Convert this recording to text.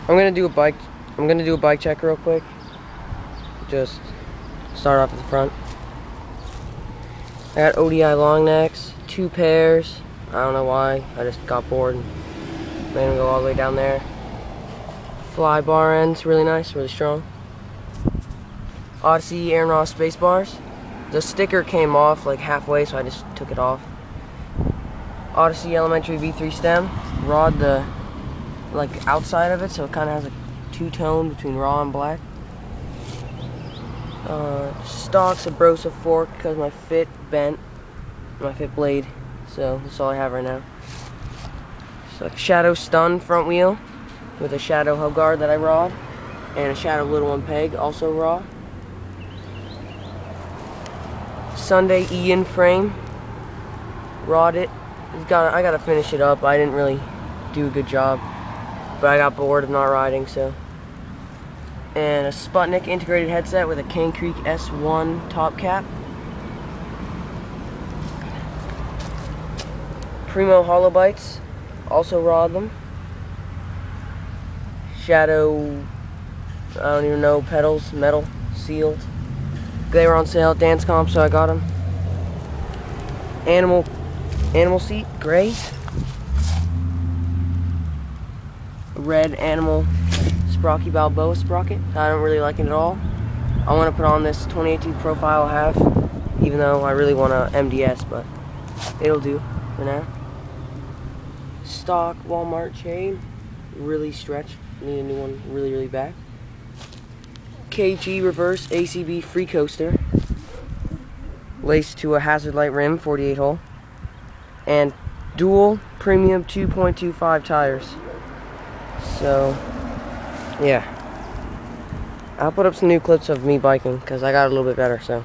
I'm gonna do a bike check real quick. Just start off at the front. I got ODI long necks, 2 pairs. I don't know why. I just got bored and made them go all the way down there. Fly bar ends, really nice, really strong. Odyssey Aaron Ross space bars. The sticker came off like halfway, so I just took it off. Odyssey Elementary V3 stem. Rod the like outside of it, so it kind of has a two-tone between raw and black. Stock Sabrosa fork because my fit bent, my fit blade, so that's all I have right now. So Shadow Stun front wheel with a Shadow hub guard that I rawed, and a Shadow little one peg also raw. Sunday Ian frame, rawed it. I gotta finish it up. I didn't really do a good job, but I got bored of not riding, so. And a Sputnik integrated headset with a Cane Creek S1 top cap. Primo Hollow Bites, also rawed them. Shadow, I don't even know, pedals, metal, sealed. They were on sale at Dance Comp, so I got them. Animal seat, gray. Red Animal Sprocky Balboa sprocket. I don't really like it at all. I want to put on this 2018 Profile I have, even though I really want a MDS, but it'll do for now. Stock Walmart chain, really stretched. Need a new one really bad. KG reverse ACB free coaster, laced to a hazard light rim, 48 hole, and dual premium 2.25 tires. So yeah, I'll put up some new clips of me biking because I got a little bit better. So